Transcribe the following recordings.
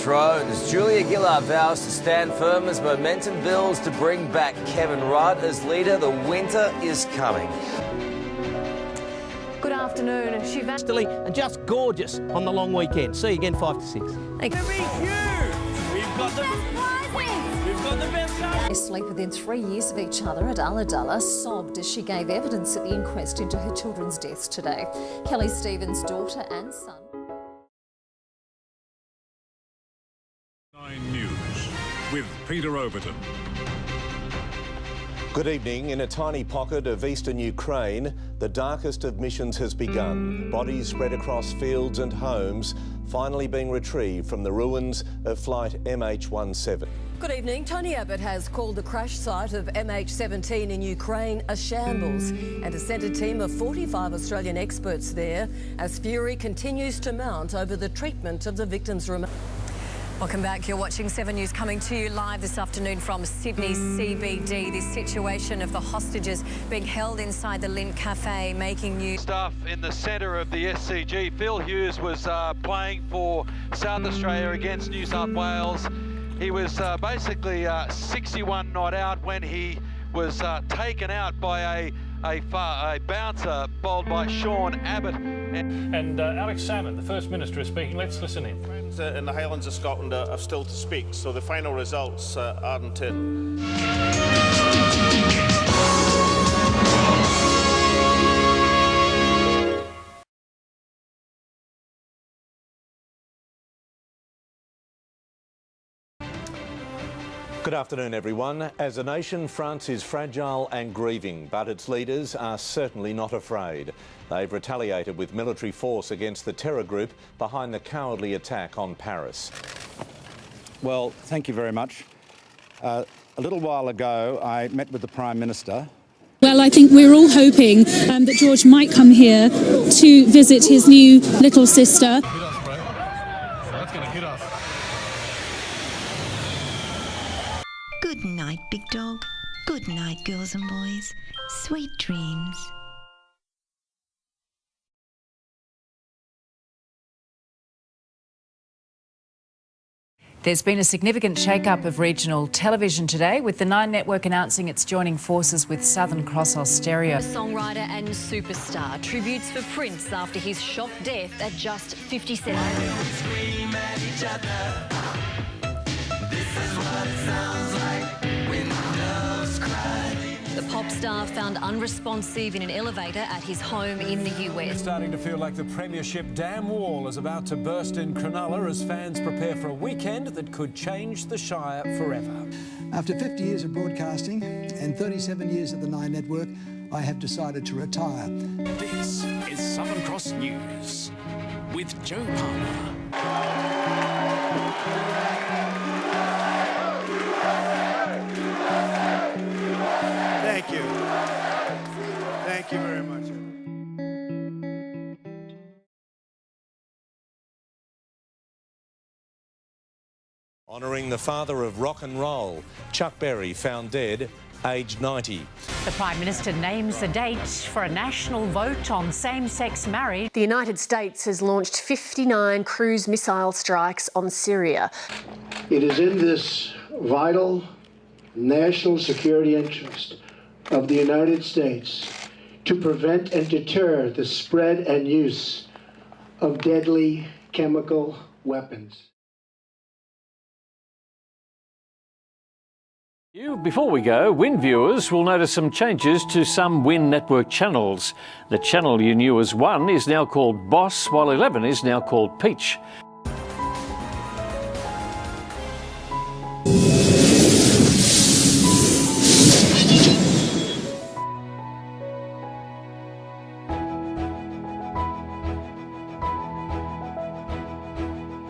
Thrones. Julia Gillard vows to stand firm as momentum builds to bring back Kevin Rudd as leader. The winter is coming. Good afternoon. Still and just gorgeous on the long weekend. See you again 5 to 6. Thank you. We've got the best time. Asleep within 3 years of each other at Ulladulla sobbed as she gave evidence at the inquest into her children's deaths today. Kelly Stevens' daughter and son. 9 News with Peter Overton. Good evening. In a tiny pocket of eastern Ukraine, the darkest of missions has begun. Bodies spread across fields and homes, finally being retrieved from the ruins of flight MH17. Good evening. Tony Abbott has called the crash site of MH17 in Ukraine a shambles and has sent a team of 45 Australian experts there as fury continues to mount over the treatment of the victims' remains. Welcome back. You're watching 7 News, coming to you live this afternoon from Sydney CBD. This situation of the hostages being held inside the Lindt Cafe making news. Stuff in the centre of the SCG. Phil Hughes was playing for South Australia against New South Wales. He was basically 61 not out when he was taken out by a bouncer bowled by Sean Abbott. And Alex Salmond, the First Minister, is speaking. Let's listen in. In the Highlands of Scotland are still to speak, so the final results aren't in. Good afternoon, everyone. As a nation, France is fragile and grieving, but its leaders are certainly not afraid. They've retaliated with military force against the terror group behind the cowardly attack on Paris. Well, thank you very much. A little while ago, I met with the Prime Minister. Well, I think we're all hoping that George might come here to visit his new little sister. Hit us, bro. That's going to hit us. Good night, big dog. Good night, girls and boys. Sweet dreams. There's been a significant shake-up of regional television today, with the Nine Network announcing it's joining forces with Southern Cross Austereo. Songwriter and superstar tributes for Prince after his shock death at just 57. The pop star found unresponsive in an elevator at his home in the US. It's starting to feel like the Premiership dam wall is about to burst in Cronulla as fans prepare for a weekend that could change the Shire forever. After 50 years of broadcasting and 37 years at the Nine Network, I have decided to retire. This is Southern Cross News with Joe Palmer. Thank you. Thank you very much. Honouring the father of rock and roll, Chuck Berry, found dead, aged 90. The Prime Minister names the date for a national vote on same-sex marriage. The United States has launched 59 cruise missile strikes on Syria. It is in this vital national security interest of the United States to prevent and deter the spread and use of deadly chemical weapons. Before we go, WIN viewers will notice some changes to some WIN network channels. The channel you knew as 1 is now called Boss, while 11 is now called Peach.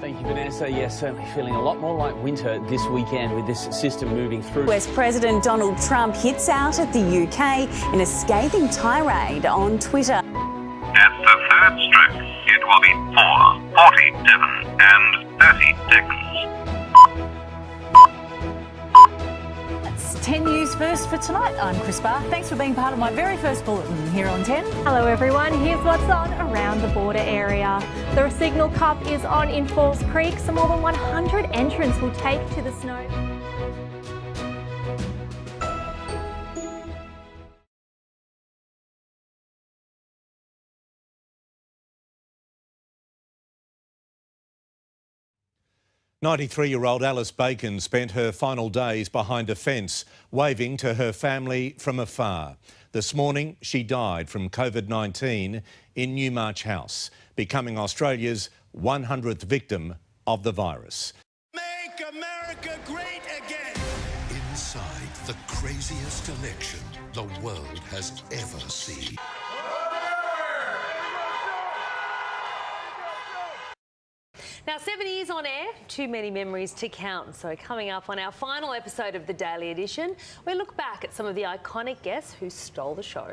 Thank you, Vanessa. Yes, certainly feeling a lot more like winter this weekend with this system moving through. US President Donald Trump hits out at the UK in a scathing tirade on Twitter. At the third stroke, it will be 4, 47 and 30 seconds. That's 10 News First for tonight. I'm Chris Barr. Thanks for being part of my very first bulletin here on 10. Hello everyone, here's what's on around the border area. The Signal Cup is on in Falls Creek, so more than 100 entrants will take to the snow. "93-year-old Alice Bacon spent her final days behind a fence, waving to her family from afar. This morning, she died from COVID-19 in Newmarch House, becoming Australia's 100th victim of the virus. Make America great again! Inside the craziest election the world has ever seen. Now, 7 years on air, too many memories to count. So coming up on our final episode of the Daily Edition, we look back at some of the iconic guests who stole the show.